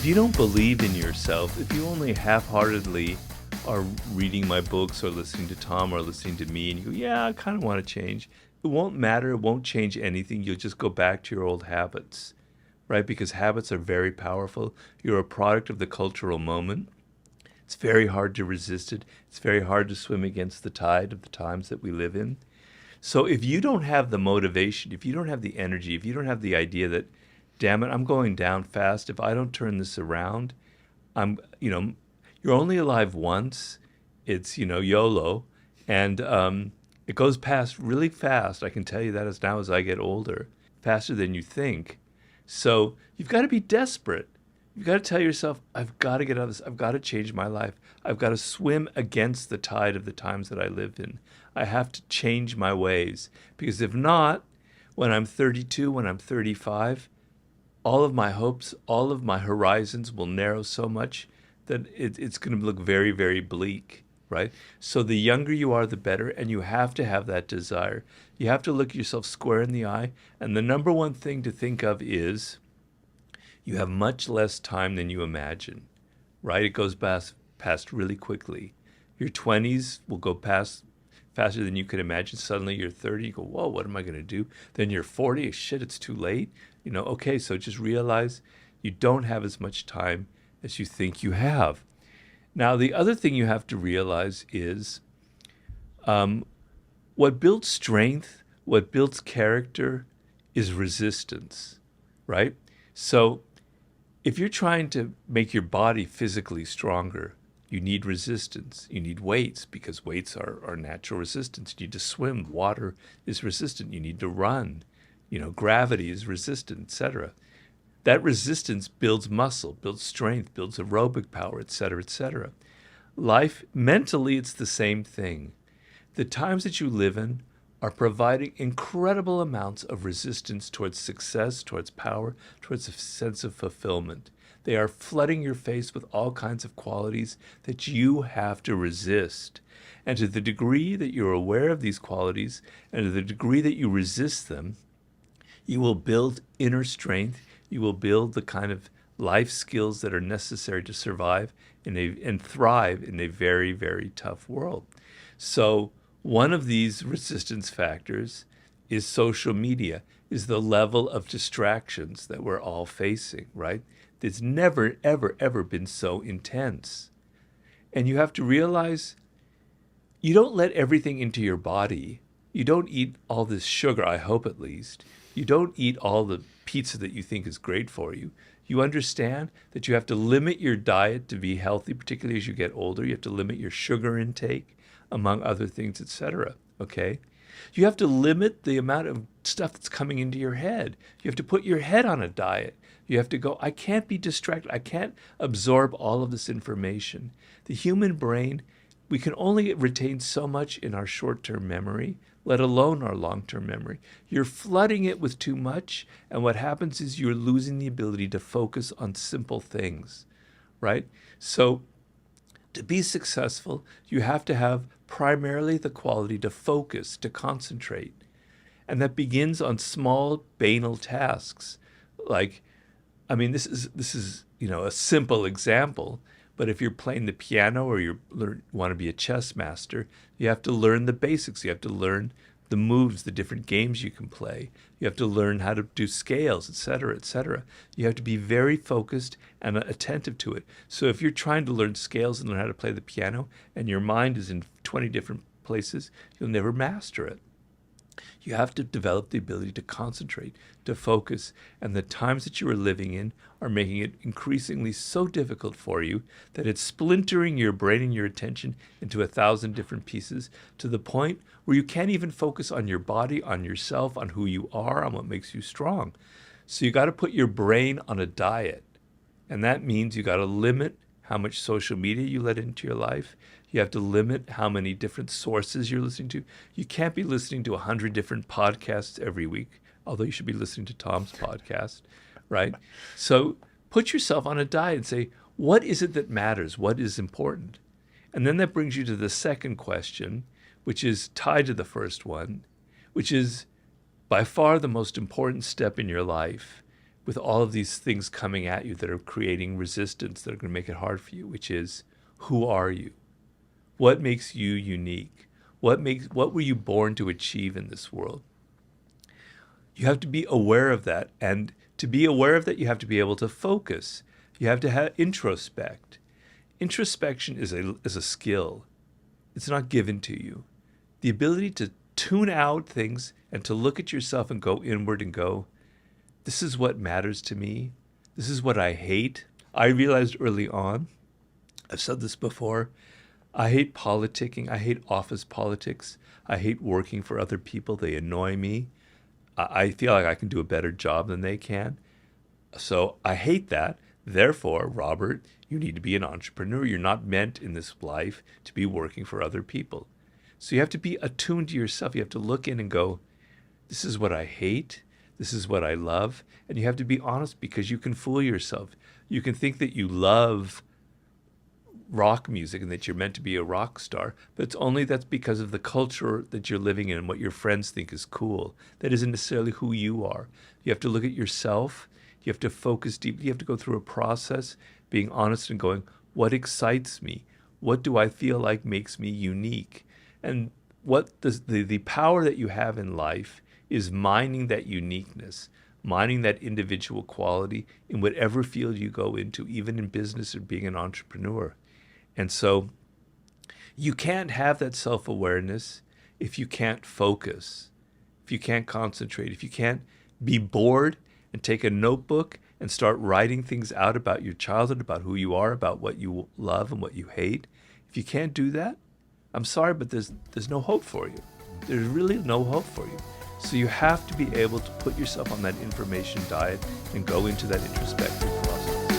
If you don't believe in yourself, if you only half-heartedly are reading my books or listening to Tom or listening to me and you go, yeah, I kind of want to change, it won't matter. It won't change anything. You'll just go back to your old habits, right? Because habits are very powerful. You're a product of the cultural moment. It's very hard to resist it. It's very hard to swim against the tide of the times that we live in. So if you don't have the motivation, if you don't have the energy, if you don't have the idea that, damn it, I'm going down fast. If I don't turn this around, you're only alive once. It's, YOLO. And it goes past really fast. I can tell you that as I get older, faster than you think. So you've got to be desperate. You've got to tell yourself, I've got to get out of this. I've got to change my life. I've got to swim against the tide of the times that I live in. I have to change my ways. Because if not, when I'm 32, when I'm 35, all of my hopes, all of my horizons will narrow so much that it's going to look very, very bleak, right? So the younger you are, the better, and you have to have that desire. You have to look yourself square in the eye, and the number one thing to think of is you have much less time than you imagine, right? It goes past really quickly. Your 20s will go past faster than you could imagine. Suddenly you're 30, you go, whoa, what am I going to do? Then you're 40, shit, it's too late. Okay, so just realize you don't have as much time as you think you have. Now, the other thing you have to realize is what builds strength, what builds character is resistance, right? So if you're trying to make your body physically stronger, you need resistance. You need weights because weights are natural resistance. You need to swim. Water is resistant. You need to run. Gravity is resistant, etc. That resistance builds muscle, builds strength, builds aerobic power, etc., etc. Life, mentally, it's the same thing. The times that you live in are providing incredible amounts of resistance towards success, towards power, towards a sense of fulfillment. They are flooding your face with all kinds of qualities that you have to resist. And to the degree that you're aware of these qualities, and to the degree that you resist them, you will build inner strength. You will build the kind of life skills that are necessary to survive and thrive in a very, very tough world. So one of these resistance factors is social media, is the level of distractions that we're all facing, right? It's never, ever, ever been so intense. And you have to realize you don't let everything into your body. You don't eat all this sugar, I hope at least. You don't eat all the pizza that you think is great for you. You understand that you have to limit your diet to be healthy, particularly as you get older. You have to limit your sugar intake, among other things, etc. Okay? You have to limit the amount of stuff that's coming into your head. You have to put your head on a diet. You have to go, I can't be distracted. I can't absorb all of this information. The human brain, we can only retain so much in our short-term memory, let alone our long-term memory. You're flooding it with too much, and what happens is you're losing the ability to focus on simple things, right? So to be successful, you have to have primarily the quality to focus, to concentrate. And that begins on small, banal tasks. This is a simple example, but if you're playing the piano or you want to be a chess master, you have to learn the basics. You have to learn the moves, the different games you can play. You have to learn how to do scales, etc., etc. You have to be very focused and attentive to it. So if you're trying to learn scales and learn how to play the piano and your mind is in 20 different places, you'll never master it. You have to develop the ability to concentrate, to focus, and the times that you are living in are making it increasingly so difficult for you that it's splintering your brain and your attention into 1,000 different pieces to the point where you can't even focus on your body, on yourself, on who you are, on what makes you strong. So you got to put your brain on a diet, and that means you got to limit how much social media you let into your life. You have to limit how many different sources you're listening to. You can't be listening to 100 different podcasts every week, although you should be listening to Tom's podcast, right? So put yourself on a diet and say, what is it that matters? What is important? And then that brings you to the second question, which is tied to the first one, which is by far the most important step in your life. with all of these things coming at you that are creating resistance, that are going to make it hard for you, which is, who are you? What makes you unique? What were you born to achieve in this world? You have to be aware of that. And to be aware of that, you have to be able to focus. You have to have introspect. Introspection is a skill. It's not given to you. The ability to tune out things and to look at yourself and go inward and go, this is what matters to me. This is what I hate. I realized early on, I've said this before, I hate politicking. I hate office politics. I hate working for other people. They annoy me. I feel like I can do a better job than they can. So I hate that. Therefore, Robert, you need to be an entrepreneur. You're not meant in this life to be working for other people. So you have to be attuned to yourself. You have to look in and go, this is what I hate. This is what I love. And you have to be honest, because you can fool yourself. You can think that you love rock music and that you're meant to be a rock star, but that's because of the culture that you're living in and what your friends think is cool. That isn't necessarily who you are. You have to look at yourself. You have to focus deeply. You have to go through a process, being honest and going, what excites me? What do I feel like makes me unique? And what the power that you have in life is mining that uniqueness, mining that individual quality in whatever field you go into, even in business or being an entrepreneur. And so you can't have that self-awareness if you can't focus, if you can't concentrate, if you can't be bored and take a notebook and start writing things out about your childhood, about who you are, about what you love and what you hate. If you can't do that, I'm sorry, but there's no hope for you. There's really no hope for you. So you have to be able to put yourself on that information diet and go into that introspective process.